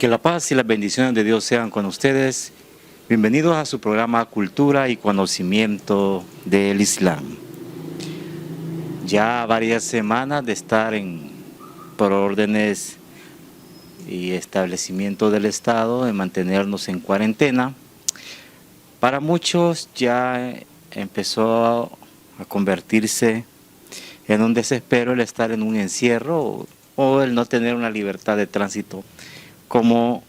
Que la paz y las bendiciones de Dios sean con ustedes. Bienvenidos a su programa Cultura y Conocimiento del Islam. Ya varias semanas de estar por órdenes y establecimiento del Estado de mantenernos en cuarentena. Para muchos ya empezó a convertirse en un desespero el estar en un encierro o el no tener una libertad de tránsito como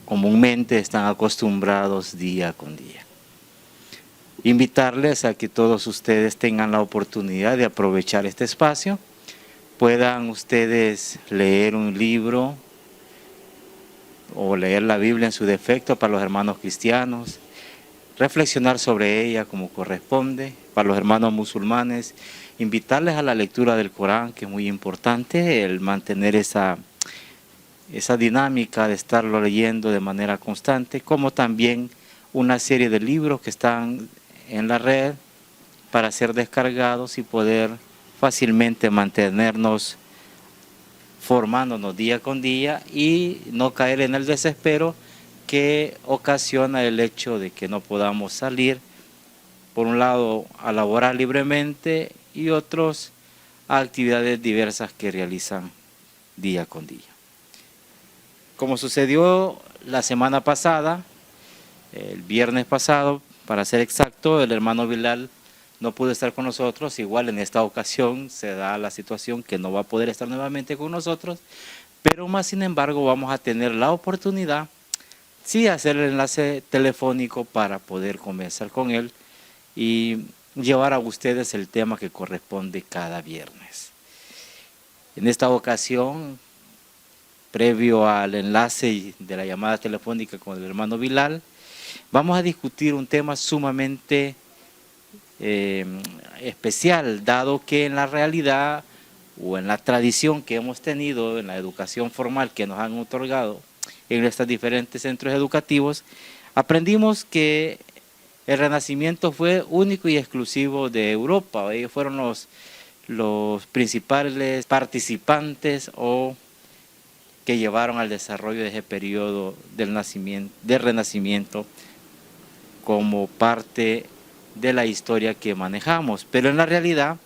comúnmente están acostumbrados día con día. Invitarles a que todos ustedes tengan la oportunidad de aprovechar este espacio, puedan ustedes leer un libro o leer la Biblia en su defecto para los hermanos cristianos, reflexionar sobre ella como corresponde. Para los hermanos musulmanes, invitarles a la lectura del Corán, que es muy importante, el mantener esa dinámica de estarlo leyendo de manera constante, como también una serie de libros que están en la red para ser descargados y poder fácilmente mantenernos formándonos día con día y no caer en el desespero que ocasiona el hecho de que no podamos salir, por un lado a laborar libremente y otros a actividades diversas que realizan día con día. Como sucedió la semana pasada, el viernes pasado, para ser exacto, el hermano Bilal no pudo estar con nosotros. Igual en esta ocasión se da la situación que no va a poder estar nuevamente con nosotros, pero más sin embargo vamos a tener la oportunidad, sí, hacer el enlace telefónico para poder conversar con él y llevar a ustedes el tema que corresponde cada viernes. En esta ocasión, previo al enlace de la llamada telefónica con el hermano Bilal, vamos a discutir un tema sumamente especial, dado que en la realidad o en la tradición que hemos tenido, en la educación formal que nos han otorgado en estos diferentes centros educativos, aprendimos que el Renacimiento fue único y exclusivo de Europa. Ellos fueron los principales participantes o que llevaron al desarrollo de ese periodo del Renacimiento como parte de la historia que manejamos. Pero en la realidad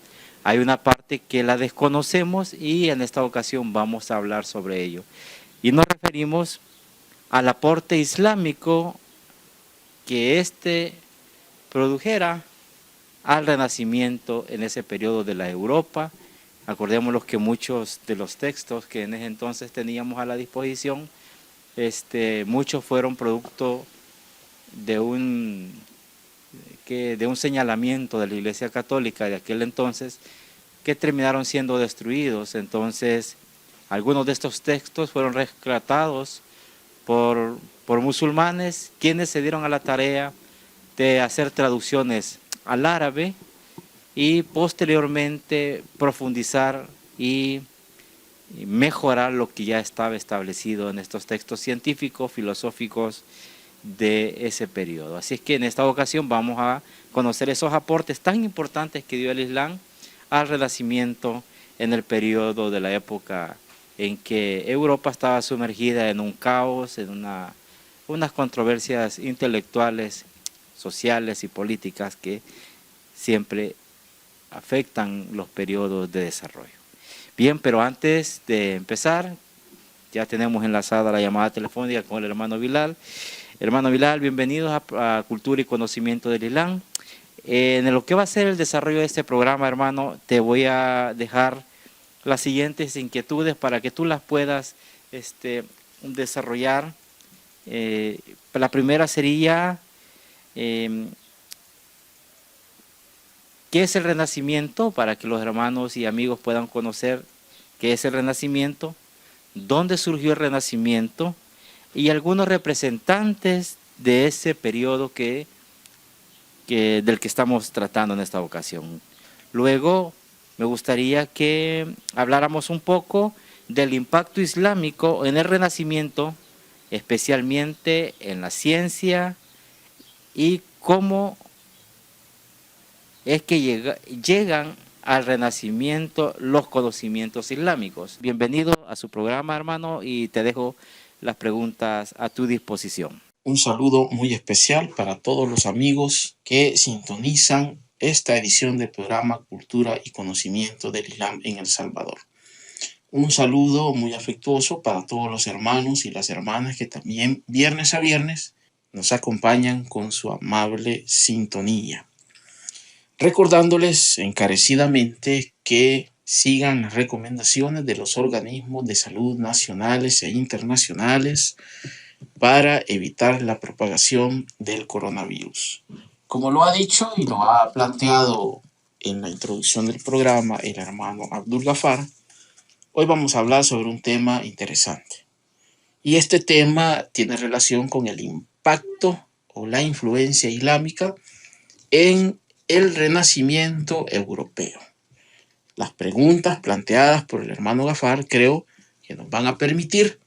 hay una parte que la desconocemos y en esta ocasión vamos a hablar sobre ello. Y nos referimos al aporte islámico que produjera al Renacimiento en ese periodo de la Europa. Acordémonos que muchos de los textos que en ese entonces teníamos a la disposición, muchos fueron producto de un señalamiento de la Iglesia Católica de aquel entonces, que terminaron siendo destruidos. Entonces, algunos de estos textos fueron rescatados por musulmanes, quienes se dieron a la tarea de hacer traducciones al árabe y posteriormente profundizar y mejorar lo que ya estaba establecido en estos textos científicos, filosóficos de ese periodo. Así es que en esta ocasión vamos a conocer esos aportes tan importantes que dio el Islam al Renacimiento en el periodo de la época en que Europa estaba sumergida en un caos, en unas controversias intelectuales, sociales y políticas que siempre afectan los periodos de desarrollo. Bien, pero antes de empezar, ya tenemos enlazada la llamada telefónica con el hermano Bilal. Hermano Bilal, bienvenidos a Cultura y Conocimiento del Islam. En lo que va a ser el desarrollo de este programa, hermano, te voy a dejar las siguientes inquietudes para que tú las puedas desarrollar. La primera sería, ¿qué es el Renacimiento? Para que los hermanos y amigos puedan conocer qué es el Renacimiento, dónde surgió el Renacimiento y algunos representantes de ese periodo del que estamos tratando en esta ocasión. Luego, me gustaría que habláramos un poco del impacto islámico en el Renacimiento, especialmente en la ciencia, y cómo es que llegan al Renacimiento los conocimientos islámicos. Bienvenido a su programa, hermano, y te dejo las preguntas a tu disposición. Un saludo muy especial para todos los amigos que sintonizan esta edición del programa Cultura y Conocimiento del Islam en El Salvador. Un saludo muy afectuoso para todos los hermanos y las hermanas que también viernes a viernes nos acompañan con su amable sintonía. Recordándoles encarecidamente que sigan las recomendaciones de los organismos de salud nacionales e internacionales para evitar la propagación del coronavirus. Como lo ha dicho y lo ha planteado en la introducción del programa el hermano Abdul Gafar, hoy vamos a hablar sobre un tema interesante. Y este tema tiene relación con el impacto o la influencia islámica en el Renacimiento europeo. Las preguntas planteadas por el hermano Gafar creo que nos van a permitir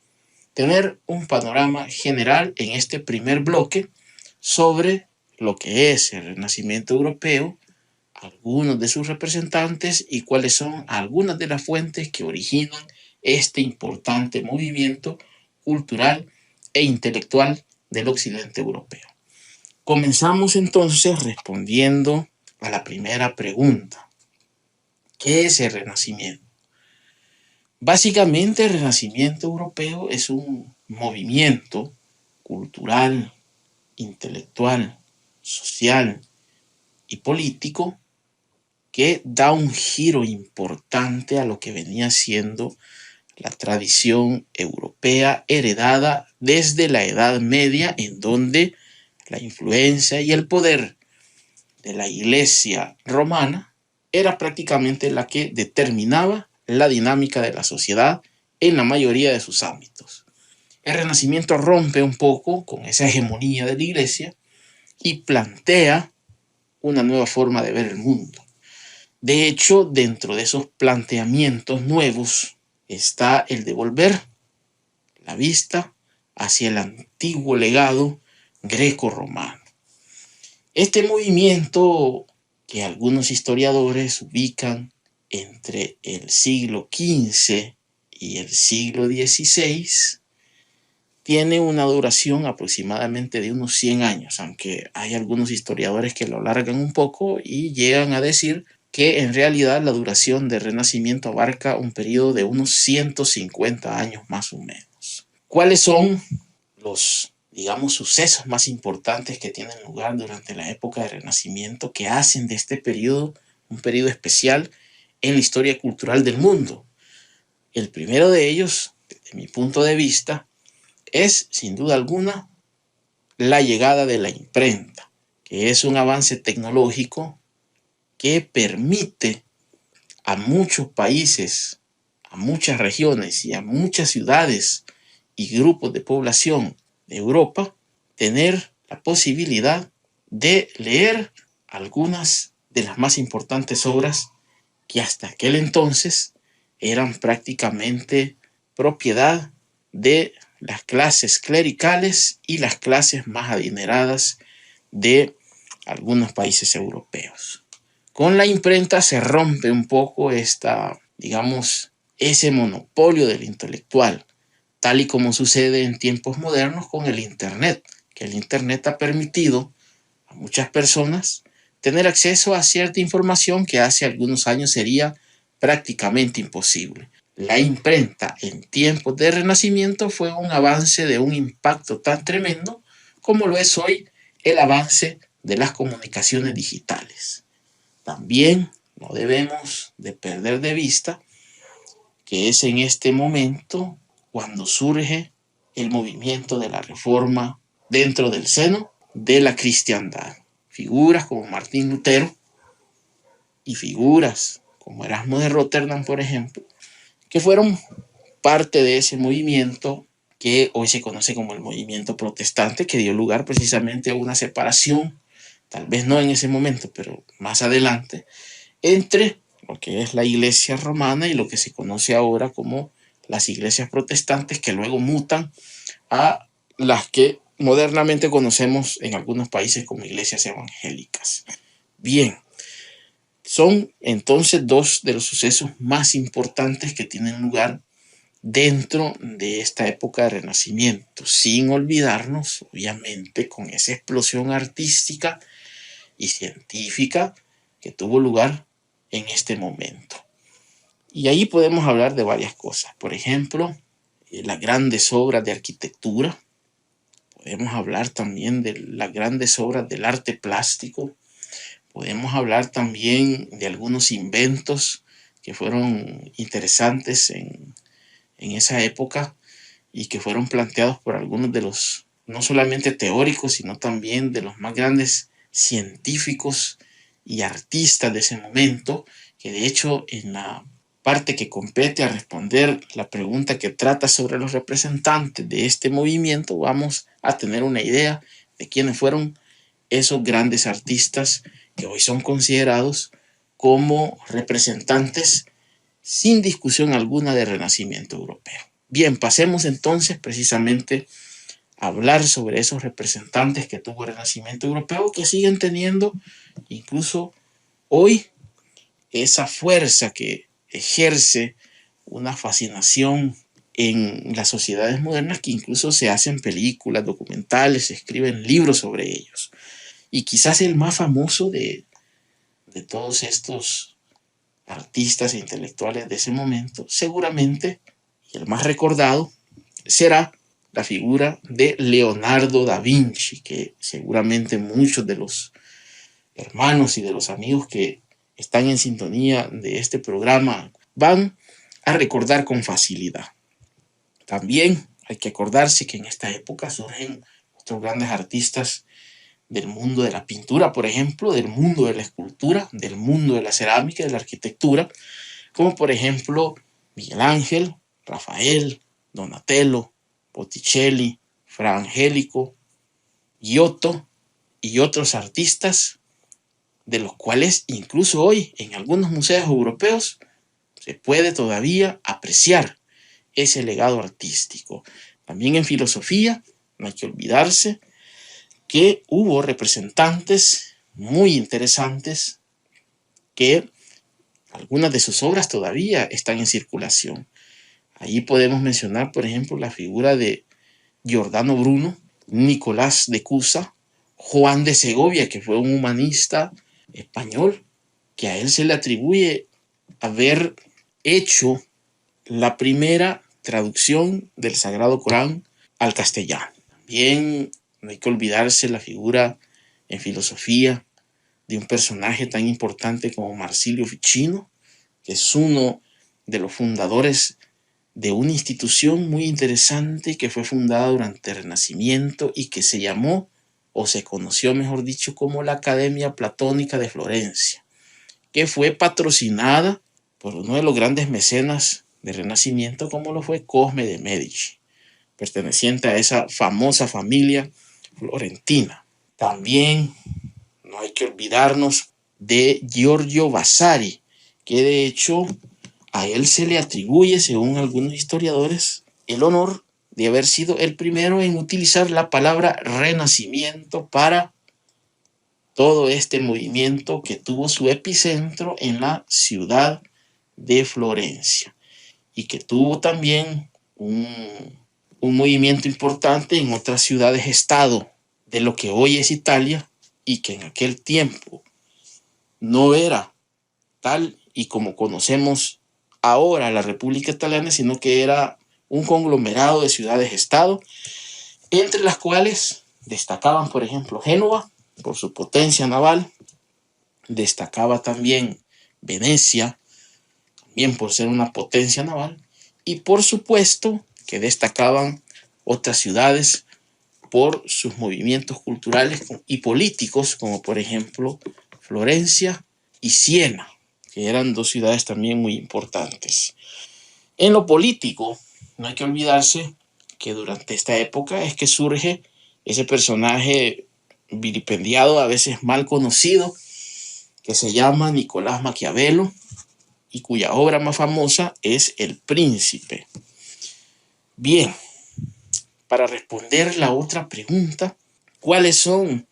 tener un panorama general en este primer bloque sobre lo que es el Renacimiento europeo, algunos de sus representantes y cuáles son algunas de las fuentes que originan este importante movimiento cultural e intelectual del occidente europeo. Comenzamos entonces respondiendo a la primera pregunta. ¿Qué es el Renacimiento? Básicamente, el Renacimiento europeo es un movimiento cultural, intelectual, social y político que da un giro importante a lo que venía siendo la tradición europea heredada desde la Edad Media, en donde la influencia y el poder de la Iglesia romana era prácticamente la que determinaba la dinámica de la sociedad en la mayoría de sus ámbitos. El Renacimiento rompe un poco con esa hegemonía de la Iglesia y plantea una nueva forma de ver el mundo. De hecho, dentro de esos planteamientos nuevos está el de volver la vista hacia el antiguo legado greco-romano. Este movimiento que algunos historiadores ubican entre el siglo XV y el siglo XVI tiene una duración aproximadamente de unos 100 años, aunque hay algunos historiadores que lo alargan un poco y llegan a decir que en realidad la duración del Renacimiento abarca un periodo de unos 150 años más o menos. ¿Cuáles son los, sucesos más importantes que tienen lugar durante la época del Renacimiento que hacen de este periodo un periodo especial en la historia cultural del mundo? El primero de ellos, desde mi punto de vista, es, sin duda alguna, la llegada de la imprenta, que es un avance tecnológico que permite a muchos países, a muchas regiones y a muchas ciudades y grupos de población de Europa tener la posibilidad de leer algunas de las más importantes obras que hasta aquel entonces eran prácticamente propiedad de las clases clericales y las clases más adineradas de algunos países europeos. Con la imprenta se rompe un poco ese monopolio del intelectual, tal y como sucede en tiempos modernos con el Internet, que el Internet ha permitido a muchas personas tener acceso a cierta información que hace algunos años sería prácticamente imposible. La imprenta en tiempos de Renacimiento fue un avance de un impacto tan tremendo como lo es hoy el avance de las comunicaciones digitales. También no debemos de perder de vista que es en este momento cuando surge el movimiento de la Reforma dentro del seno de la cristiandad. Figuras como Martín Lutero y figuras como Erasmo de Rotterdam, por ejemplo, que fueron parte de ese movimiento que hoy se conoce como el movimiento protestante, que dio lugar precisamente a una separación, tal vez no en ese momento, pero más adelante, entre lo que es la iglesia romana y lo que se conoce ahora como las iglesias protestantes, que luego mutan a las que modernamente conocemos en algunos países como iglesias evangélicas. Bien, son entonces dos de los sucesos más importantes que tienen lugar dentro de esta época de Renacimiento, sin olvidarnos, obviamente, con esa explosión artística y científica que tuvo lugar en este momento. Y ahí podemos hablar de varias cosas. Por ejemplo, las grandes obras de arquitectura. Podemos hablar también de las grandes obras del arte plástico. Podemos hablar también de algunos inventos que fueron interesantes en esa época y que fueron planteados por algunos de los, no solamente teóricos, sino también de los más grandes científicos y artistas de ese momento, que de hecho en la parte que compete a responder la pregunta que trata sobre los representantes de este movimiento, vamos a tener una idea de quiénes fueron esos grandes artistas que hoy son considerados como representantes sin discusión alguna del Renacimiento europeo. Bien, pasemos entonces precisamente a hablar sobre esos representantes que tuvo el Renacimiento europeo, que siguen teniendo incluso hoy esa fuerza que ejerce una fascinación en las sociedades modernas, que incluso se hacen películas, documentales, se escriben libros sobre ellos. Y quizás el más famoso de todos estos artistas e intelectuales de ese momento, seguramente, y el más recordado, será la figura de Leonardo da Vinci, que seguramente muchos de los hermanos y de los amigos que están en sintonía de este programa van a recordar con facilidad. También hay que acordarse que en esta época surgen otros grandes artistas del mundo de la pintura, por ejemplo, del mundo de la escultura, del mundo de la cerámica y de la arquitectura, como por ejemplo Miguel Ángel, Rafael, Donatello, Botticelli, Fra Angelico, Giotto y otros artistas, de los cuales incluso hoy en algunos museos europeos se puede todavía apreciar ese legado artístico. También en filosofía no hay que olvidarse que hubo representantes muy interesantes que algunas de sus obras todavía están en circulación. Allí podemos mencionar, por ejemplo, la figura de Giordano Bruno, Nicolás de Cusa, Juan de Segovia, que fue un humanista español, que a él se le atribuye haber hecho la primera traducción del Sagrado Corán al castellano. También no hay que olvidarse la figura en filosofía de un personaje tan importante como Marsilio Ficino, que es uno de los fundadores de una institución muy interesante que fue fundada durante el Renacimiento y que se llamó, o se conoció mejor dicho, como la Academia Platónica de Florencia, que fue patrocinada por uno de los grandes mecenas del Renacimiento, como lo fue Cosme de Medici, perteneciente a esa famosa familia florentina. También no hay que olvidarnos de Giorgio Vasari, que de hecho a él se le atribuye, según algunos historiadores, el honor de haber sido el primero en utilizar la palabra renacimiento para todo este movimiento que tuvo su epicentro en la ciudad de Florencia y que tuvo también un movimiento importante en otras ciudades-estado de lo que hoy es Italia y que en aquel tiempo no era tal y como conocemos ahora la República Italiana, sino que era un conglomerado de ciudades-estado, entre las cuales destacaban, por ejemplo, Génova, por su potencia naval, destacaba también Venecia, también por ser una potencia naval, y por supuesto que destacaban otras ciudades por sus movimientos culturales y políticos, como por ejemplo Florencia y Siena, que eran dos ciudades también muy importantes. En lo político, no hay que olvidarse que durante esta época es que surge ese personaje vilipendiado, a veces mal conocido, que se llama Nicolás Maquiavelo y cuya obra más famosa es El Príncipe. Bien, para responder la otra pregunta, ¿cuáles son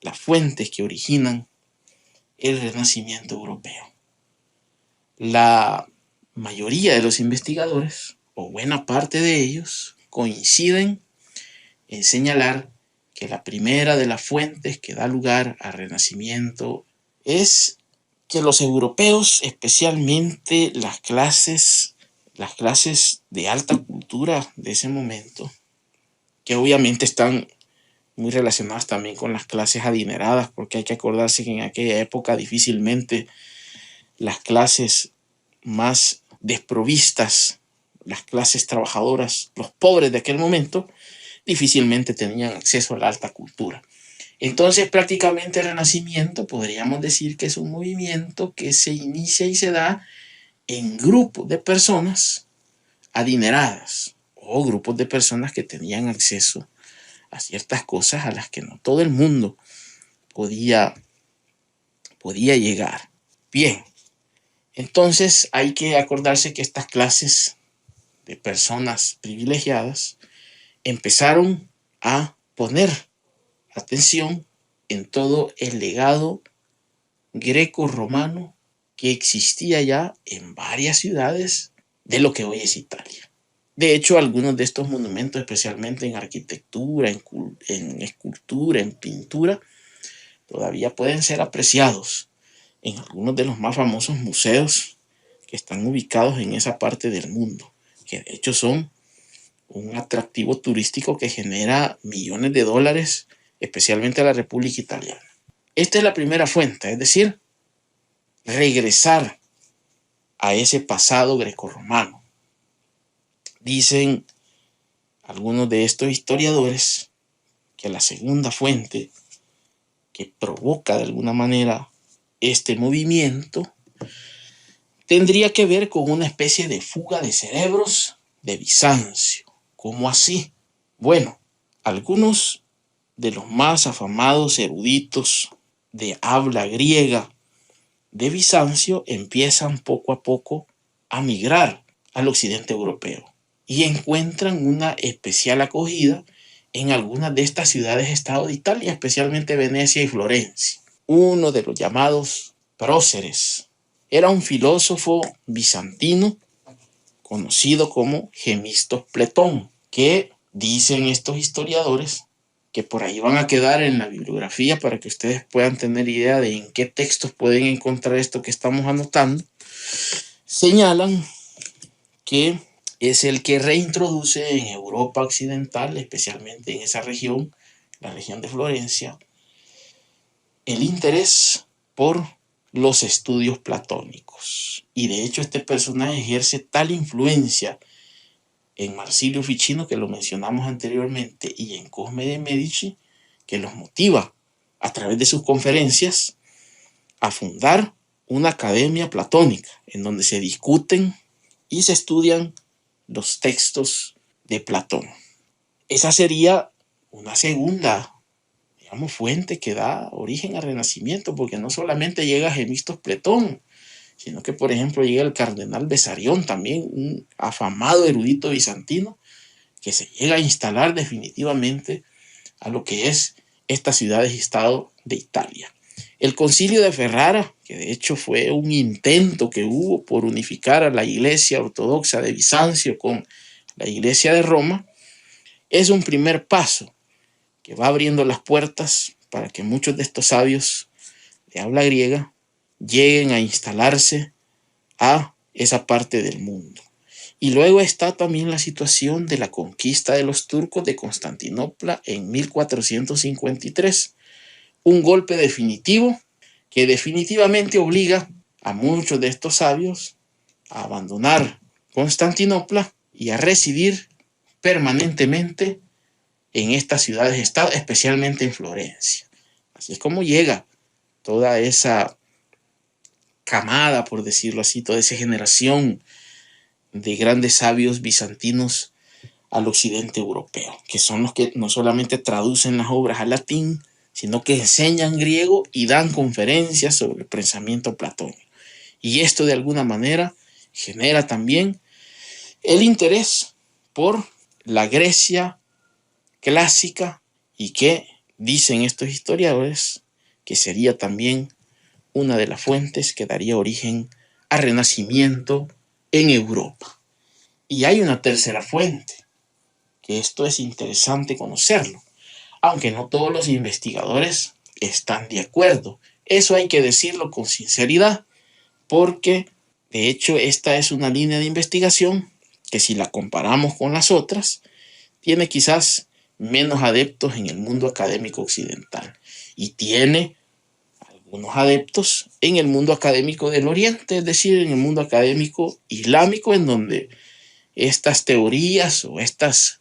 las fuentes que originan el Renacimiento europeo? La mayoría de los investigadores o buena parte de ellos, coinciden en señalar que la primera de las fuentes que da lugar al Renacimiento es que los europeos, especialmente las clases de alta cultura de ese momento, que obviamente están muy relacionadas también con las clases adineradas, porque hay que acordarse que en aquella época difícilmente las clases más desprovistas, las clases trabajadoras, los pobres de aquel momento, difícilmente tenían acceso a la alta cultura. Entonces, prácticamente el Renacimiento podríamos decir que es un movimiento que se inicia y se da en grupos de personas adineradas o grupos de personas que tenían acceso a ciertas cosas a las que no todo el mundo podía llegar. Bien, entonces hay que acordarse que estas clases de personas privilegiadas empezaron a poner atención en todo el legado greco-romano que existía ya en varias ciudades de lo que hoy es Italia. De hecho, algunos de estos monumentos, especialmente en arquitectura, en escultura, en pintura, todavía pueden ser apreciados en algunos de los más famosos museos que están ubicados en esa parte del mundo, que de hecho son un atractivo turístico que genera millones de dólares, especialmente a la República Italiana. Esta es la primera fuente, es decir, regresar a ese pasado grecorromano. Dicen algunos de estos historiadores que la segunda fuente que provoca de alguna manera este movimiento tendría que ver con una especie de fuga de cerebros de Bizancio. ¿Cómo así? Bueno, algunos de los más afamados eruditos de habla griega de Bizancio empiezan poco a poco a migrar al occidente europeo y encuentran una especial acogida en algunas de estas ciudades-estado de Italia, especialmente Venecia y Florencia. Uno de los llamados próceres era un filósofo bizantino conocido como Gemistos Pletón, que dicen estos historiadores que por ahí van a quedar en la bibliografía para que ustedes puedan tener idea de en qué textos pueden encontrar esto que estamos anotando. Señalan que es el que reintroduce en Europa occidental, especialmente en esa región, la región de Florencia, el interés por los estudios platónicos. Y de hecho este personaje ejerce tal influencia en Marsilio Ficino, que lo mencionamos anteriormente, y en Cosme de Medici, que los motiva a través de sus conferencias a fundar una academia platónica en donde se discuten y se estudian los textos de Platón. Esa sería una segunda, digamos, fuente que da origen al Renacimiento, porque no solamente llega Gemistos Pletón, sino que, por ejemplo, llega el cardenal Besarión, también un afamado erudito bizantino, que se llega a instalar definitivamente a lo que es estas ciudades-estado de Italia. El concilio de Ferrara, que de hecho fue un intento que hubo por unificar a la iglesia ortodoxa de Bizancio con la iglesia de Roma, es un primer paso que va abriendo las puertas para que muchos de estos sabios de habla griega lleguen a instalarse a esa parte del mundo. Y luego está también la situación de la conquista de los turcos de Constantinopla en 1453, un golpe definitivo que definitivamente obliga a muchos de estos sabios a abandonar Constantinopla y a residir permanentemente en estas ciudades-estado, especialmente en Florencia. Así es como llega toda esa camada, por decirlo así, toda esa generación de grandes sabios bizantinos al occidente europeo, que son los que no solamente traducen las obras al latín, sino que enseñan griego y dan conferencias sobre el pensamiento platónico. Y esto de alguna manera genera también el interés por la Grecia clásica y que dicen estos historiadores que sería también una de las fuentes que daría origen al Renacimiento en Europa. Y hay una tercera fuente, que esto es interesante conocerlo, aunque no todos los investigadores están de acuerdo. Eso hay que decirlo con sinceridad, porque de hecho esta es una línea de investigación que, si la comparamos con las otras, tiene quizás menos adeptos en el mundo académico occidental y tiene algunos adeptos en el mundo académico del Oriente, es decir, en el mundo académico islámico, en donde estas teorías o estas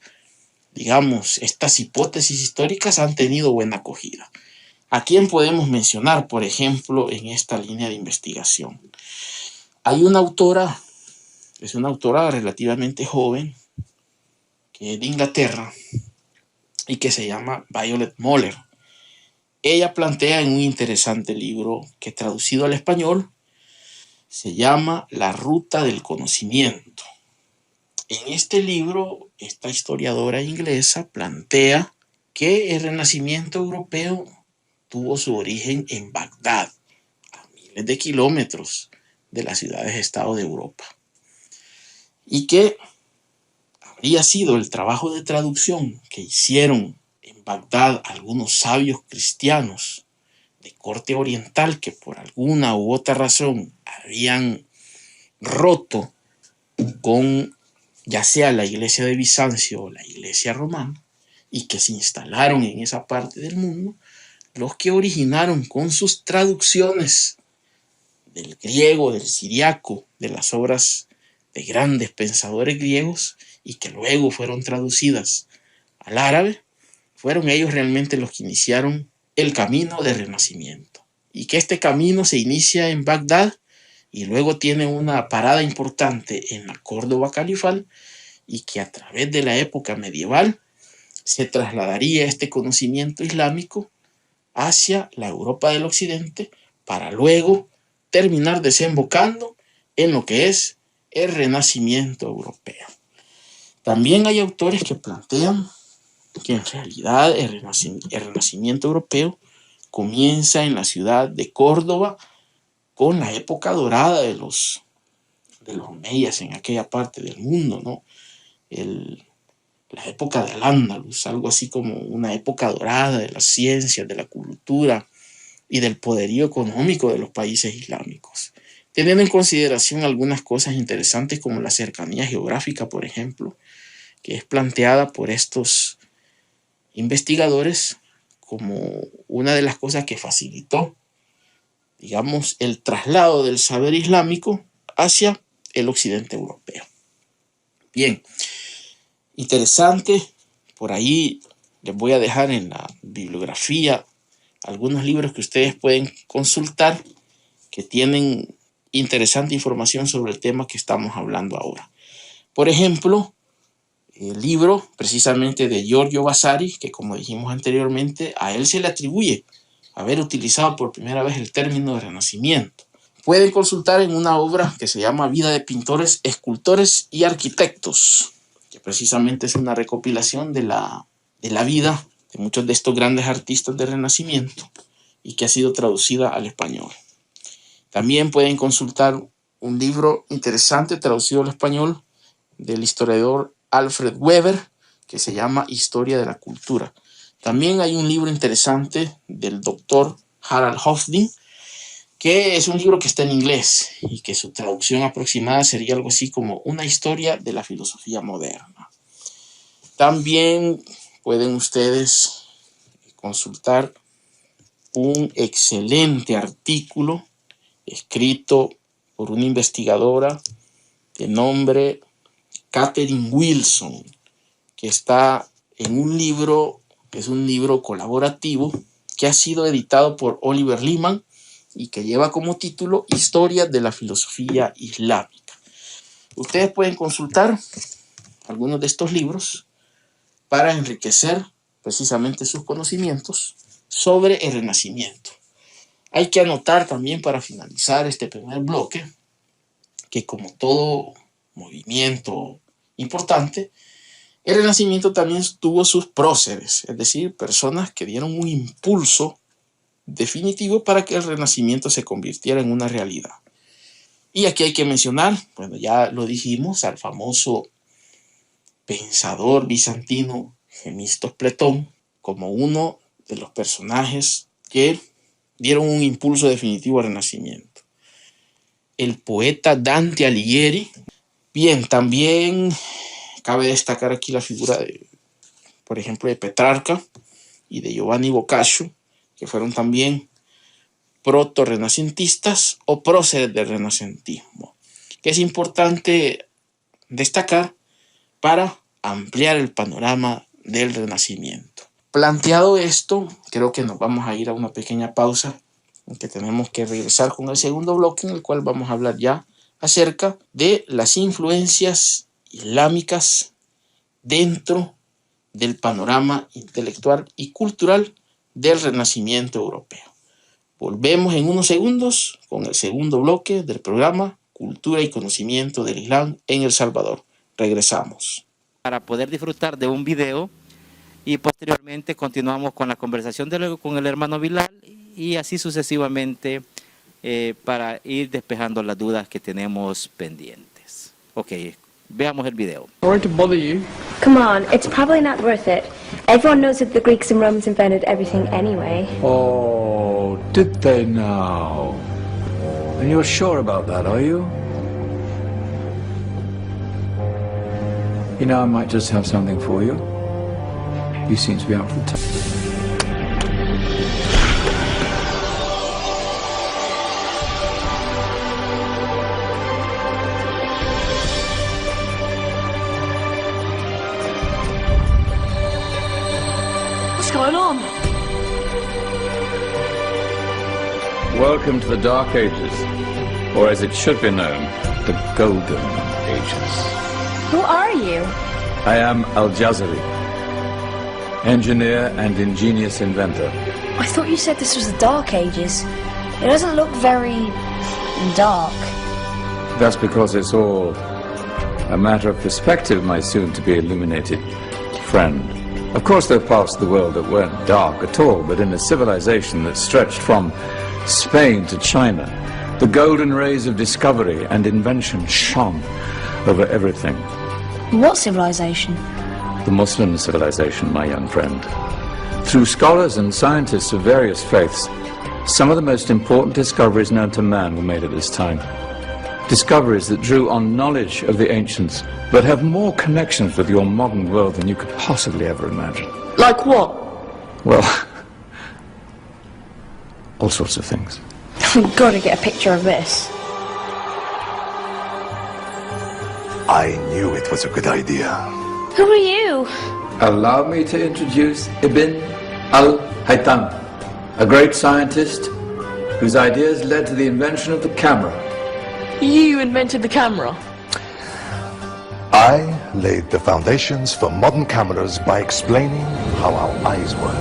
hipótesis históricas han tenido buena acogida. ¿A quién podemos mencionar, por ejemplo, en esta línea de investigación? Hay una autora, es una autora relativamente joven, que es de Inglaterra y que se llama Violet Moller. Ella plantea en un interesante libro que, traducido al español, se llama La Ruta del Conocimiento. En este libro, esta historiadora inglesa plantea que el Renacimiento europeo tuvo su origen en Bagdad, a miles de kilómetros de las ciudades-estado de Europa, y que habría sido el trabajo de traducción que hicieron en Bagdad algunos sabios cristianos de corte oriental que por alguna u otra razón habían roto con ya sea la iglesia de Bizancio o la iglesia romana, y que se instalaron en esa parte del mundo, los que originaron con sus traducciones del griego, del siriaco, de las obras de grandes pensadores griegos, y que luego fueron traducidas al árabe, fueron ellos realmente los que iniciaron el camino del Renacimiento. Y que este camino se inicia en Bagdad y luego tiene una parada importante en la Córdoba califal, y que a través de la época medieval se trasladaría este conocimiento islámico hacia la Europa del Occidente, para luego terminar desembocando en lo que es el Renacimiento europeo. También hay autores que plantean que en realidad el Renacimiento europeo comienza en la ciudad de Córdoba con la época dorada de los omeyas en aquella parte del mundo, ¿no? La época del Al-Ándalus, algo así como una época dorada de las ciencias, de la cultura y del poderío económico de los países islámicos, teniendo en consideración algunas cosas interesantes como la cercanía geográfica, por ejemplo, que es planteada por estos investigadores como una de las cosas que facilitó, el traslado del saber islámico hacia el occidente europeo. Bien, interesante. Por ahí les voy a dejar en la bibliografía algunos libros que ustedes pueden consultar, que tienen interesante información sobre el tema que estamos hablando ahora. Por ejemplo, el libro precisamente de Giorgio Vasari, que, como dijimos anteriormente, a él se le atribuye haber utilizado por primera vez el término de Renacimiento. Pueden consultar en una obra que se llama Vida de pintores, escultores y arquitectos, que precisamente es una recopilación de la vida de muchos de estos grandes artistas del Renacimiento, y que ha sido traducida al español. También pueden consultar un libro interesante traducido al español del historiador Alfred Weber, que se llama Historia de la Cultura. También hay un libro interesante del doctor Harald Hofding, que es un libro que está en inglés y que su traducción aproximada sería algo así como Una historia de la filosofía moderna. También pueden ustedes consultar un excelente artículo escrito por una investigadora de nombre Catherine Wilson, que está en un libro, que es un libro colaborativo, que ha sido editado por Oliver Leaman y que lleva como título Historia de la filosofía islámica. Ustedes pueden consultar algunos de estos libros para enriquecer precisamente sus conocimientos sobre el Renacimiento. Hay que anotar también, para finalizar este primer bloque, que como todo movimiento importante, el Renacimiento también tuvo sus próceres, es decir, personas que dieron un impulso definitivo para que el Renacimiento se convirtiera en una realidad. Y aquí hay que mencionar, bueno, ya lo dijimos, al famoso pensador bizantino Gemistos Pletón como uno de los personajes que dieron un impulso definitivo al Renacimiento. El poeta Dante Alighieri. Bien, también cabe destacar aquí la figura por ejemplo, de Petrarca y de Giovanni Boccaccio, que fueron también proto-renacentistas o próceres del renacentismo, que es importante destacar para ampliar el panorama del Renacimiento. Planteado esto, creo que nos vamos a ir a una pequeña pausa, en que tenemos que regresar con el segundo bloque, en el cual vamos a hablar ya acerca de las influencias islámicas dentro del panorama intelectual y cultural del Renacimiento europeo. Volvemos en unos segundos con el segundo bloque del programa Cultura y Conocimiento del Islam en El Salvador. Regresamos. Para poder disfrutar de un video y posteriormente continuamos con la conversación con el hermano Bilal y así sucesivamente para ir despejando las dudas que tenemos pendientes. Ok, veamos el video. Sorry to bother you. Come on, it's probably not worth it. Everyone knows that the Greeks and Romans invented everything anyway. Oh, did they now? And you're sure about that, are you? You know, I might just have something for you. You seem to be out for the time. What's going on? Welcome to the Dark Ages, or as it should be known, the Golden Ages. Who are you? I am Al-Jazari, engineer and ingenious inventor. I thought you said this was the Dark Ages. It doesn't look very dark. That's because it's all a matter of perspective, my soon-to-be illuminated friend. Of course, there are parts of the world that weren't dark at all, but in a civilization that stretched from Spain to China, the golden rays of discovery and invention shone over everything. What civilization? The Muslim civilization, my young friend. Through scholars and scientists of various faiths, some of the most important discoveries known to man were made at this time. Discoveries that drew on knowledge of the ancients, but have more connections with your modern world than you could possibly ever imagine. Like what? Well, all sorts of things. We've got to get a picture of this. I knew it was a good idea. Who are you? Allow me to introduce Ibn al-Haytham, a great scientist whose ideas led to the invention of the camera. You invented the camera? I laid the foundations for modern cameras by explaining how our eyes work.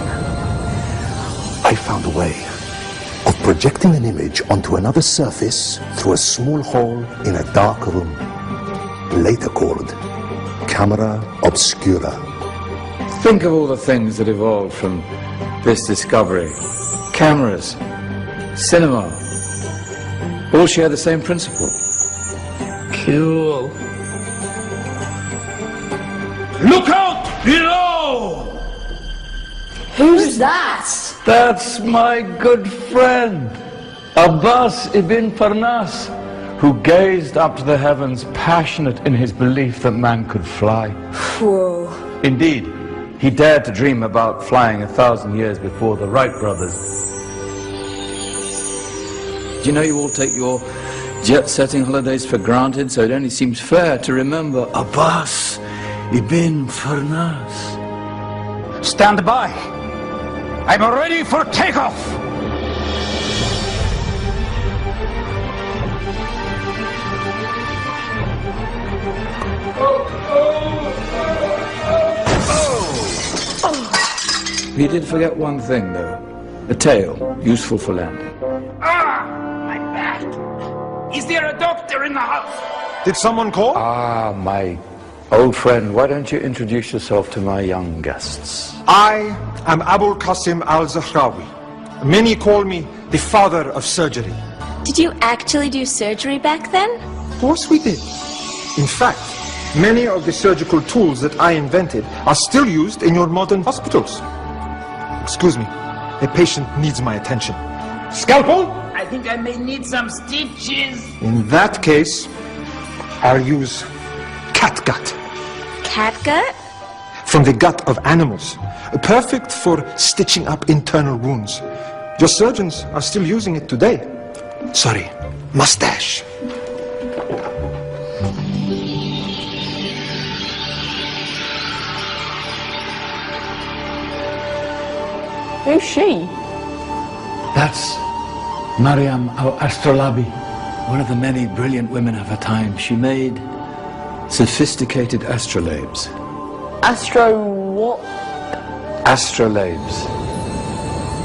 I found a way of projecting an image onto another surface through a small hole in a dark room, later called camera obscura. Think of all the things that evolved from this discovery. Cameras, cinema, all share the same principle. Cool. Look out below! Who's that? That's my good friend, Abbas ibn Parnas, who gazed up to the heavens, passionate in his belief that man could fly. Whoa. Indeed, he dared to dream about flying 1,000 years before the Wright brothers. Do you know you all take your jet-setting holidays for granted, so it only seems fair to remember Abbas ibn Parnas. Stand by! I'm ready for takeoff! He did forget one thing, though. A tail, useful for landing. My back! Is there a doctor in the house? Did someone call? Ah, my old friend, why don't you introduce yourself to my young guests? I am Abul Qasim al-Zahrawi. Many call me the father of surgery. Did you actually do surgery back then? Of course we did. In fact, Many of the surgical tools that I invented are still used in your modern hospitals. Excuse me, a patient needs my attention. Scalpel? I think I may need some stitches. In that case, I'll use catgut. Catgut? From the gut of animals. Perfect for stitching up internal wounds. Your surgeons are still using it today. Sorry, mustache. Who's she? That's Mariam al-Astrolabi, one of the many brilliant women of her time. She made sophisticated astrolabes. Astro what? Astrolabes.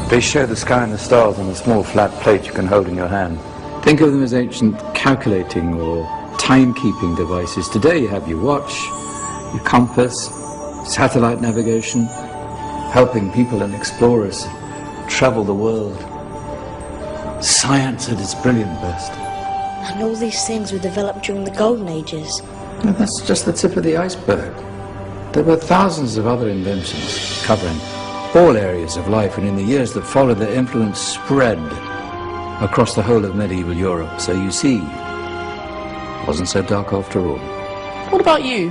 They show the sky and the stars on a small flat plate you can hold in your hand. Think of them as ancient calculating or timekeeping devices. Today you have your watch, your compass, satellite navigation, helping people and explorers travel the world. Science at its brilliant best. And all these things were developed during the Golden Ages. And that's just the tip of the iceberg. There were thousands of other inventions covering all areas of life, and in the years that followed, their influence spread across the whole of medieval Europe. So you see, it wasn't so dark after all. What about you?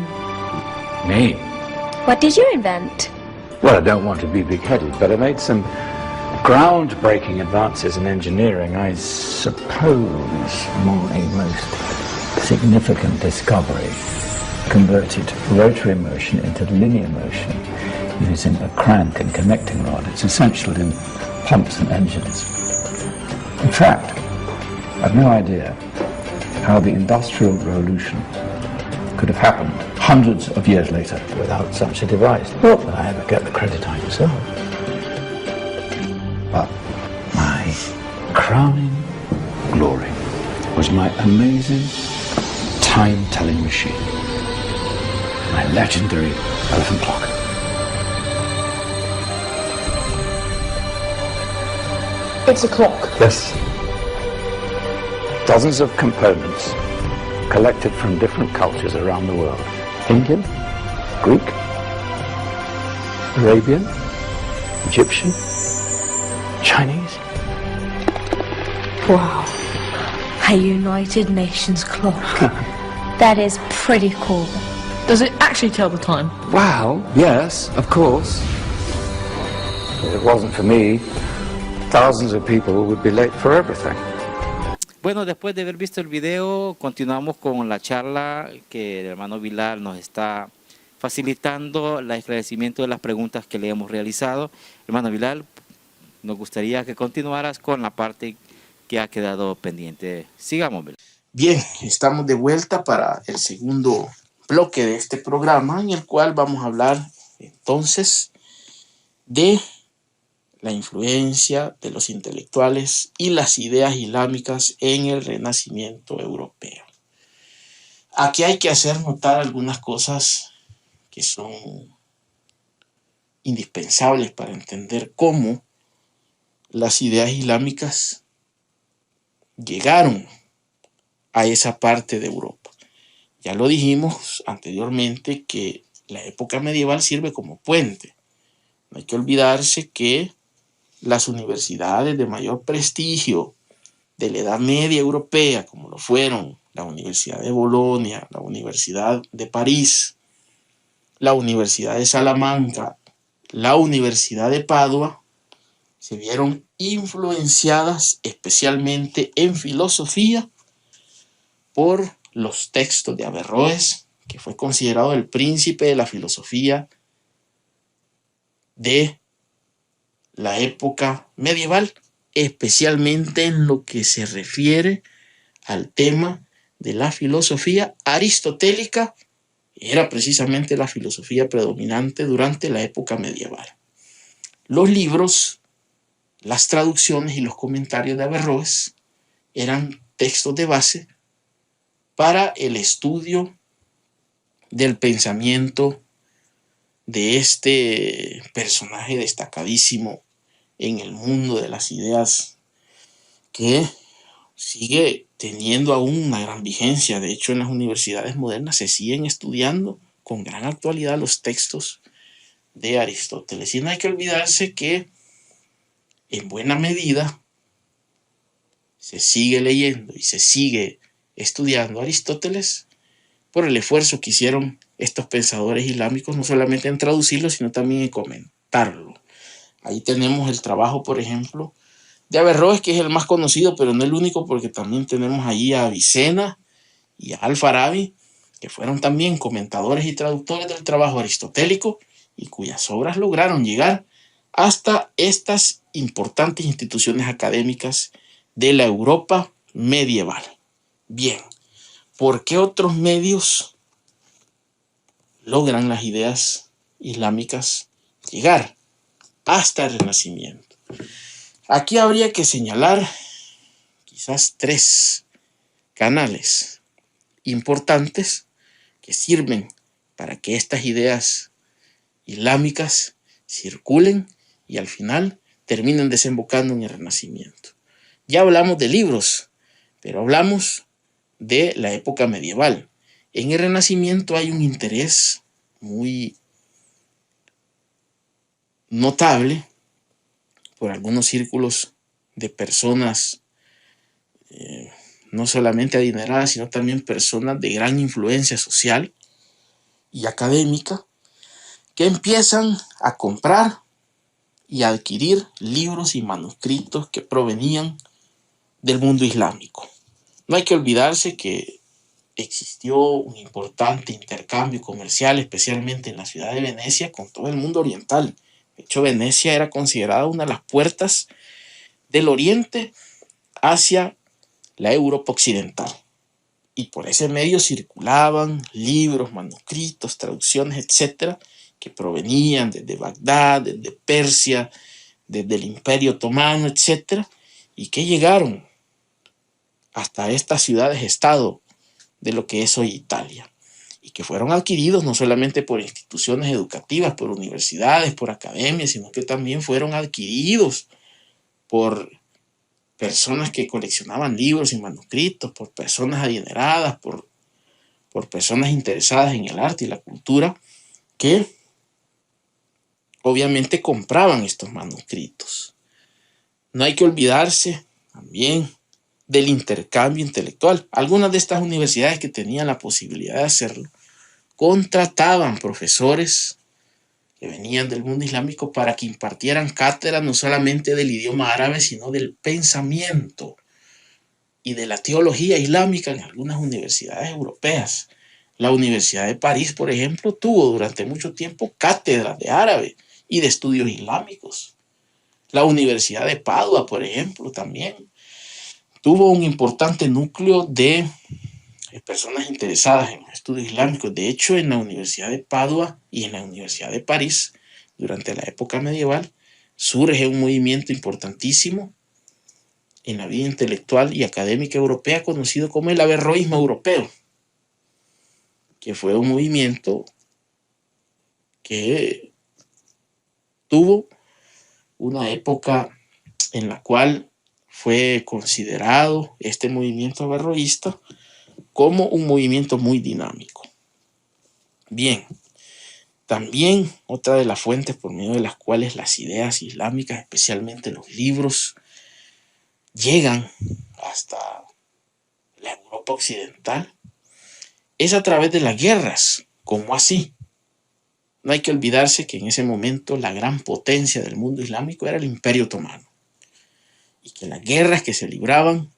Me? What did you invent? Well, I don't want to be big-headed, but I made some groundbreaking advances in engineering. I suppose my most significant discovery converted rotary motion into linear motion using a crank and connecting rod. It's essential in pumps and engines. In fact, I've no idea how the Industrial Revolution could have happened hundreds of years later without such a device. Not that I ever get the credit I deserve. But my crowning glory was my amazing time-telling machine. My legendary elephant clock. It's a clock. Yes. Dozens of components collected from different cultures around the world. Indian, Greek, Arabian, Egyptian, Chinese. Wow. A United Nations clock. That is pretty cool. Does it actually tell the time? Well, yes, of course. If it wasn't for me, thousands of people would be late for everything. Bueno, después de haber visto el video, continuamos con la charla que el hermano Bilal nos está facilitando el esclarecimiento de las preguntas que le hemos realizado. Hermano Bilal, nos gustaría que continuaras con la parte que ha quedado pendiente. Sigamos, Bilal. Bien, estamos de vuelta para el segundo bloque de este programa, en el cual vamos a hablar entonces de la influencia de los intelectuales y las ideas islámicas en el Renacimiento europeo. Aquí hay que hacer notar algunas cosas que son indispensables para entender cómo las ideas islámicas llegaron a esa parte de Europa. Ya lo dijimos anteriormente que la época medieval sirve como puente. No hay que olvidarse que las universidades de mayor prestigio de la Edad Media europea, como lo fueron la Universidad de Bolonia, la Universidad de París, la Universidad de Salamanca, la Universidad de Padua, se vieron influenciadas especialmente en filosofía por los textos de Averroes, que fue considerado el príncipe de la filosofía de la época medieval, especialmente en lo que se refiere al tema de la filosofía aristotélica. Era precisamente la filosofía predominante durante la época medieval. Los libros, las traducciones y los comentarios de Averroes eran textos de base para el estudio del pensamiento de este personaje destacadísimo en el mundo de las ideas, que sigue teniendo aún una gran vigencia. De hecho, en las universidades modernas se siguen estudiando con gran actualidad los textos de Aristóteles. Y no hay que olvidarse que en buena medida se sigue leyendo y se sigue estudiando Aristóteles por el esfuerzo que hicieron estos pensadores islámicos, no solamente en traducirlo, sino también en comentarlo. Ahí tenemos el trabajo, por ejemplo, de Averroes, que es el más conocido, pero no el único, porque también tenemos allí a Avicena y a Al-Farabi, que fueron también comentadores y traductores del trabajo aristotélico y cuyas obras lograron llegar hasta estas importantes instituciones académicas de la Europa medieval. Bien, ¿por qué otros medios logran las ideas islámicas llegar hasta el Renacimiento? Aquí habría que señalar quizás 3 canales importantes que sirven para que estas ideas islámicas circulen y al final terminen desembocando en el Renacimiento. Ya hablamos de libros, pero hablamos de la época medieval. En el Renacimiento hay un interés muy notable por algunos círculos de personas, no solamente adineradas, sino también personas de gran influencia social y académica, que empiezan a comprar y a adquirir libros y manuscritos que provenían del mundo islámico. No hay que olvidarse que existió un importante intercambio comercial, especialmente en la ciudad de Venecia, con todo el mundo oriental. De hecho, Venecia era considerada una de las puertas del oriente hacia la Europa occidental. Y por ese medio circulaban libros, manuscritos, traducciones, etcétera, que provenían desde Bagdad, desde Persia, desde el Imperio Otomano, etcétera, y que llegaron hasta estas ciudades-estado de lo que es hoy Italia, y que fueron adquiridos no solamente por instituciones educativas, por universidades, por academias, sino que también fueron adquiridos por personas que coleccionaban libros y manuscritos, por personas adineradas, por personas interesadas en el arte y la cultura, que obviamente compraban estos manuscritos. No hay que olvidarse también del intercambio intelectual. Algunas de estas universidades que tenían la posibilidad de hacerlo contrataban profesores que venían del mundo islámico para que impartieran cátedras no solamente del idioma árabe, sino del pensamiento y de la teología islámica en algunas universidades europeas. La Universidad de París, por ejemplo, tuvo durante mucho tiempo cátedras de árabe y de estudios islámicos. La Universidad de Padua, por ejemplo, también tuvo un importante núcleo de personas interesadas en los estudios islámicos. De hecho, en la Universidad de Padua y en la Universidad de París, durante la época medieval, surge un movimiento importantísimo en la vida intelectual y académica europea conocido como el averroísmo europeo, que fue un movimiento que tuvo una época en la cual fue considerado este movimiento averroísta como un movimiento muy dinámico. Bien, también otra de las fuentes por medio de las cuales las ideas islámicas, especialmente los libros, llegan hasta la Europa occidental, es a través de las guerras. ¿Cómo así? No hay que olvidarse que en ese momento la gran potencia del mundo islámico era el Imperio Otomano, y que las guerras que se libraban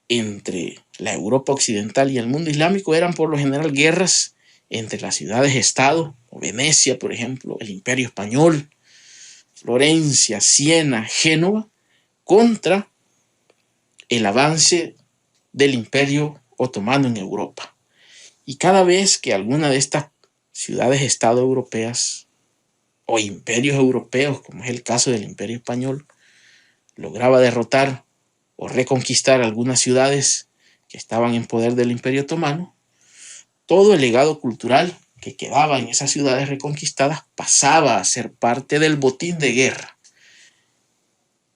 entre la Europa occidental y el mundo islámico eran por lo general guerras entre las ciudades-estado, o Venecia, por ejemplo, el Imperio Español, Florencia, Siena, Génova, contra el avance del Imperio Otomano en Europa. Y cada vez que alguna de estas ciudades-estado europeas o imperios europeos, como es el caso del Imperio Español, lograba derrotar o reconquistar algunas ciudades que estaban en poder del Imperio Otomano, todo el legado cultural que quedaba en esas ciudades reconquistadas pasaba a ser parte del botín de guerra.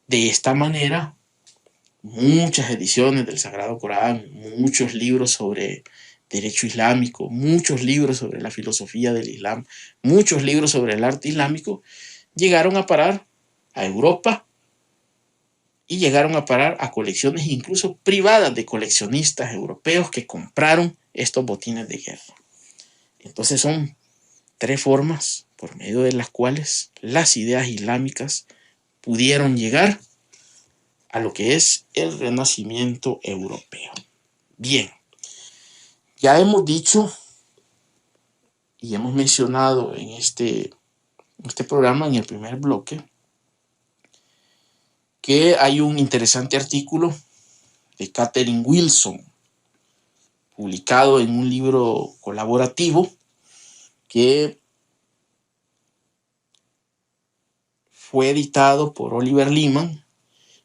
De esta manera, muchas ediciones del Sagrado Corán, muchos libros sobre derecho islámico, muchos libros sobre la filosofía del Islam, muchos libros sobre el arte islámico, llegaron a parar a Europa y llegaron a parar a colecciones incluso privadas de coleccionistas europeos que compraron estos botines de guerra. Entonces son tres formas por medio de las cuales las ideas islámicas pudieron llegar a lo que es el Renacimiento europeo. Bien, ya hemos dicho y hemos mencionado en este programa, en el primer bloque, que hay un interesante artículo de Catherine Wilson, publicado en un libro colaborativo que fue editado por Oliver Leaman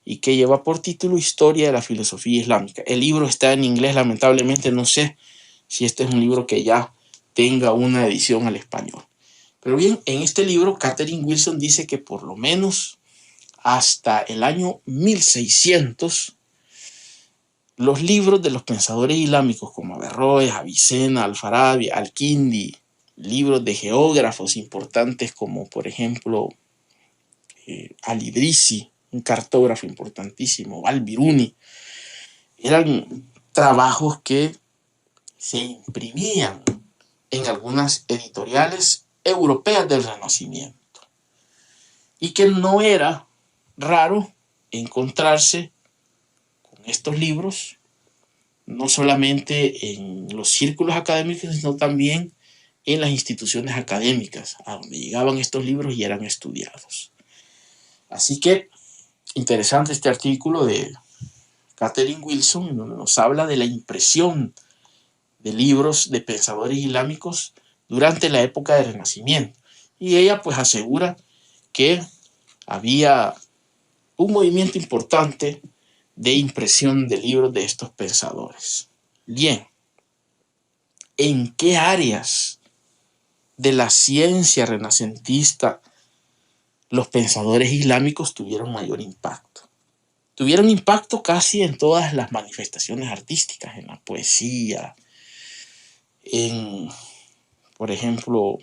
y que lleva por título Historia de la Filosofía Islámica. El libro está en inglés, lamentablemente no sé si este es un libro que ya tenga una edición al español. Pero bien, en este libro Catherine Wilson dice que por lo menos hasta el año 1600 los libros de los pensadores islámicos como Averroes, Avicena, Al-Farabi, Al-Kindi, libros de geógrafos importantes como por ejemplo Al-Idrisi, un cartógrafo importantísimo, Al-Biruni, eran trabajos que se imprimían en algunas editoriales europeas del Renacimiento y que no era raro encontrarse con estos libros no solamente en los círculos académicos, sino también en las instituciones académicas a donde llegaban estos libros y eran estudiados. Así que interesante este artículo de Catherine Wilson, donde nos habla de la impresión de libros de pensadores islámicos durante la época del Renacimiento. Y ella pues asegura que había un movimiento importante de impresión de libros de estos pensadores. Bien, ¿en qué áreas de la ciencia renacentista los pensadores islámicos tuvieron mayor impacto? Tuvieron impacto casi en todas las manifestaciones artísticas, en la poesía, en, por ejemplo,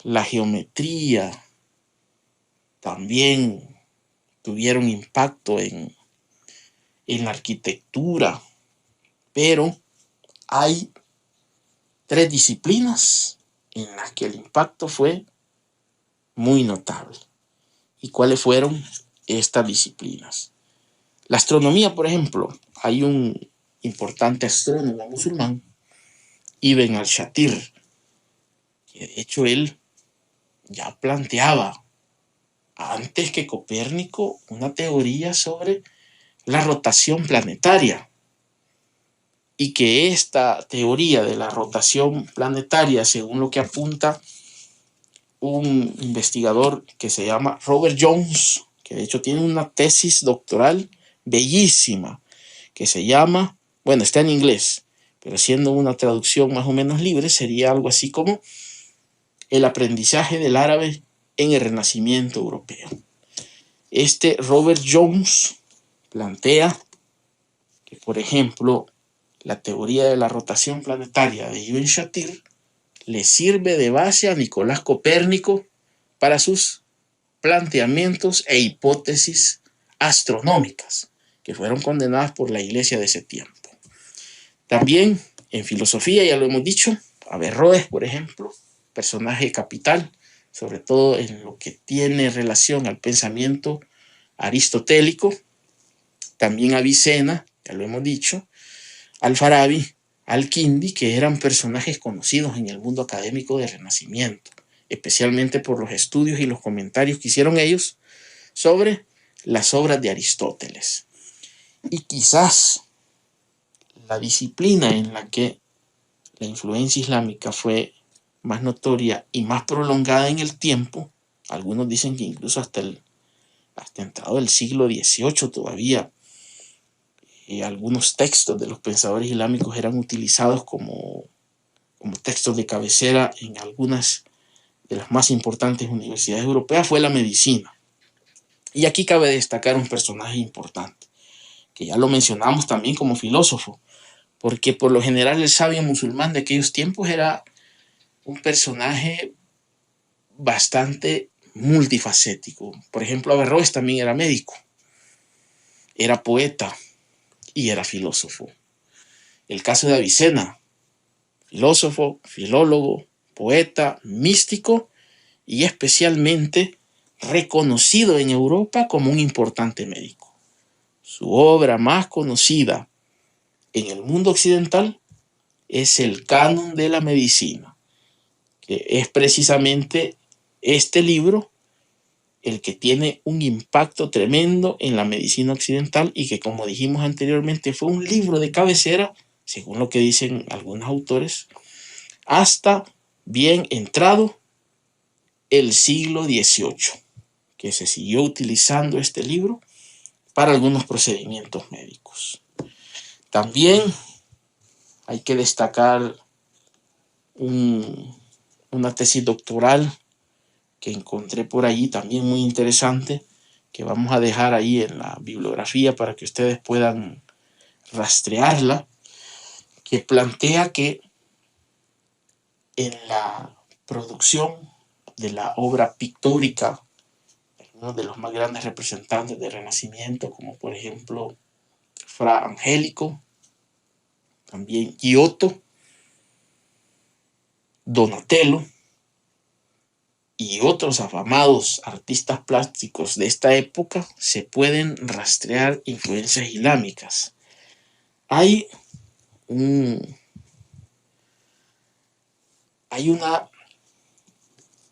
la geometría. También tuvieron impacto en la arquitectura, pero hay tres disciplinas en las que el impacto fue muy notable. ¿Y cuáles fueron estas disciplinas? La astronomía, por ejemplo, hay un importante astrónomo musulmán, Ibn al-Shatir, que de hecho él ya planteaba antes que Copérnico una teoría sobre la rotación planetaria, y que esta teoría de la rotación planetaria, según lo que apunta un investigador que se llama Robert Jones, que de hecho tiene una tesis doctoral bellísima, que se llama, bueno, está en inglés, pero siendo una traducción más o menos libre, sería algo así como el aprendizaje del árabe en el Renacimiento europeo. Este Robert Jones plantea que, por ejemplo, la teoría de la rotación planetaria de Ibn Shatir le sirve de base a Nicolás Copérnico para sus planteamientos e hipótesis astronómicas, que fueron condenadas por la Iglesia de ese tiempo. También en filosofía, ya lo hemos dicho, Averroes, por ejemplo, personaje capital, sobre todo en lo que tiene relación al pensamiento aristotélico. También Avicena, ya lo hemos dicho, Al-Farabi, Al-Kindi, que eran personajes conocidos en el mundo académico del Renacimiento, especialmente por los estudios y los comentarios que hicieron ellos sobre las obras de Aristóteles. Y quizás la disciplina en la que la influencia islámica fue más notoria y más prolongada en el tiempo, algunos dicen que incluso hasta entrado el siglo XVIII todavía, algunos textos de los pensadores islámicos eran utilizados como textos de cabecera en algunas de las más importantes universidades europeas, fue la medicina. Y aquí cabe destacar un personaje importante, que ya lo mencionamos también como filósofo, porque por lo general el sabio musulmán de aquellos tiempos era un personaje bastante multifacético. Por ejemplo, Averroes también era médico, era poeta y era filósofo. El caso de Avicena, filósofo, filólogo, poeta, místico y especialmente reconocido en Europa como un importante médico. Su obra más conocida en el mundo occidental es el Canon de la Medicina, que es precisamente este libro el que tiene un impacto tremendo en la medicina occidental y que, como dijimos anteriormente, fue un libro de cabecera, según lo que dicen algunos autores, hasta bien entrado el siglo XVIII, que se siguió utilizando este libro para algunos procedimientos médicos. También hay que destacar una tesis doctoral que encontré por allí, también muy interesante, que vamos a dejar ahí en la bibliografía para que ustedes puedan rastrearla, que plantea que en la producción de la obra pictórica, uno de los más grandes representantes del Renacimiento, como por ejemplo Fra Angelico, también Giotto, Donatello y otros afamados artistas plásticos de esta época, se pueden rastrear influencias islámicas. Hay una,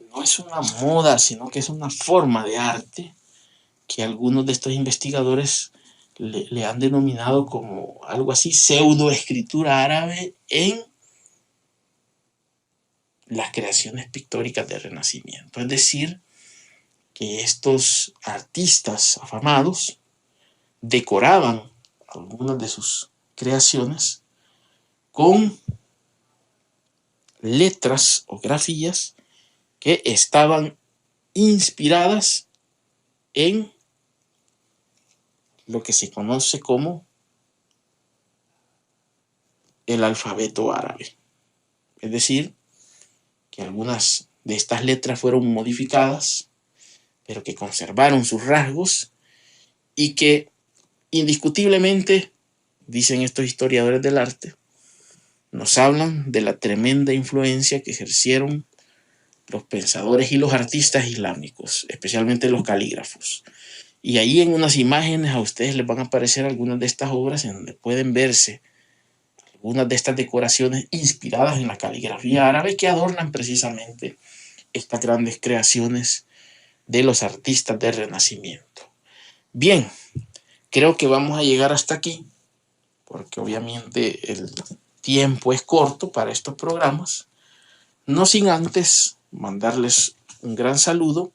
no es una moda, sino que es una forma de arte que algunos de estos investigadores le han denominado como algo así, pseudoescritura árabe en las creaciones pictóricas del Renacimiento. Es decir, que estos artistas afamados decoraban algunas de sus creaciones con letras o grafías que estaban inspiradas en lo que se conoce como el alfabeto árabe. Es decir, que algunas de estas letras fueron modificadas, pero que conservaron sus rasgos y que indiscutiblemente, dicen estos historiadores del arte, nos hablan de la tremenda influencia que ejercieron los pensadores y los artistas islámicos, especialmente los calígrafos. Y ahí en unas imágenes a ustedes les van a aparecer algunas de estas obras en donde pueden verse algunas de estas decoraciones inspiradas en la caligrafía árabe que adornan precisamente estas grandes creaciones de los artistas del Renacimiento. Bien, creo que vamos a llegar hasta aquí, porque obviamente el tiempo es corto para estos programas, no sin antes mandarles un gran saludo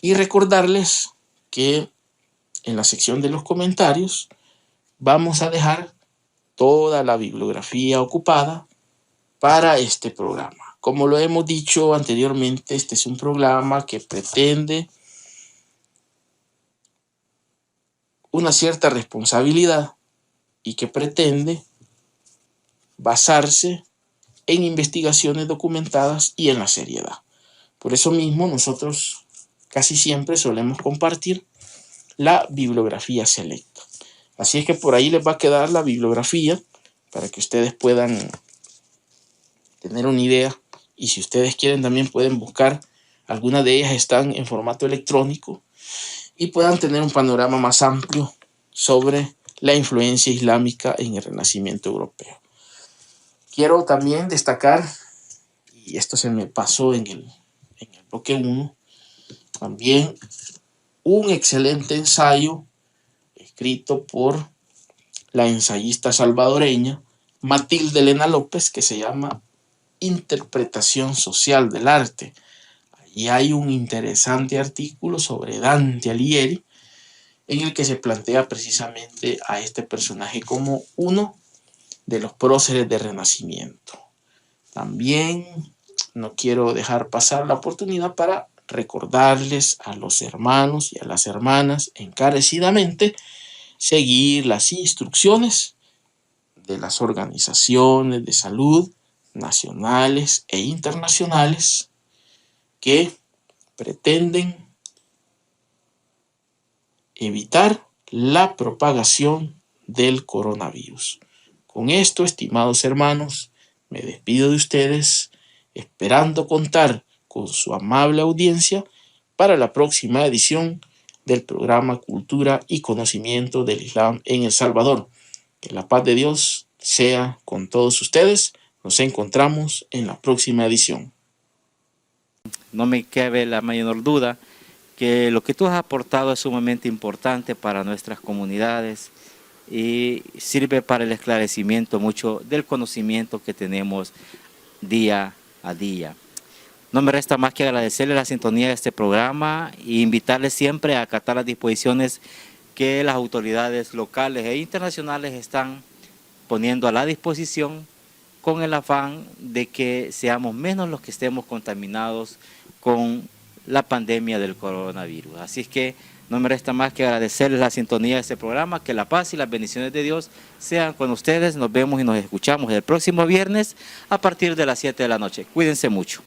y recordarles que en la sección de los comentarios vamos a dejar toda la bibliografía ocupada para este programa. Como lo hemos dicho anteriormente, este es un programa que pretende una cierta responsabilidad y que pretende basarse en investigaciones documentadas y en la seriedad. Por eso mismo nosotros casi siempre solemos compartir la bibliografía selecta. Así es que por ahí les va a quedar la bibliografía para que ustedes puedan tener una idea, y si ustedes quieren también pueden buscar, algunas de ellas están en formato electrónico y puedan tener un panorama más amplio sobre la influencia islámica en el Renacimiento europeo. Quiero también destacar, y esto se me pasó en el bloque 1, también un excelente ensayo escrito por la ensayista salvadoreña Matilde Elena López, que se llama Interpretación social del arte. Allí hay un interesante artículo sobre Dante Alighieri, en el que se plantea precisamente a este personaje como uno de los próceres del Renacimiento. También no quiero dejar pasar la oportunidad para recordarles a los hermanos y a las hermanas encarecidamente seguir las instrucciones de las organizaciones de salud nacionales e internacionales que pretenden evitar la propagación del coronavirus. Con esto, estimados hermanos, me despido de ustedes, esperando contar con su amable audiencia para la próxima edición del programa Cultura y Conocimiento del Islam en El Salvador. Que la paz de Dios sea con todos ustedes. Nos encontramos en la próxima edición. No me cabe la mayor duda que lo que tú has aportado es sumamente importante para nuestras comunidades y sirve para el esclarecimiento mucho del conocimiento que tenemos día a día. No me resta más que agradecerle la sintonía de este programa e invitarles siempre a acatar las disposiciones que las autoridades locales e internacionales están poniendo a la disposición con el afán de que seamos menos los que estemos contaminados con la pandemia del coronavirus. Así es que no me resta más que agradecerles la sintonía de este programa, que la paz y las bendiciones de Dios sean con ustedes. Nos vemos y nos escuchamos el próximo viernes a partir de las 7 de la noche. Cuídense mucho.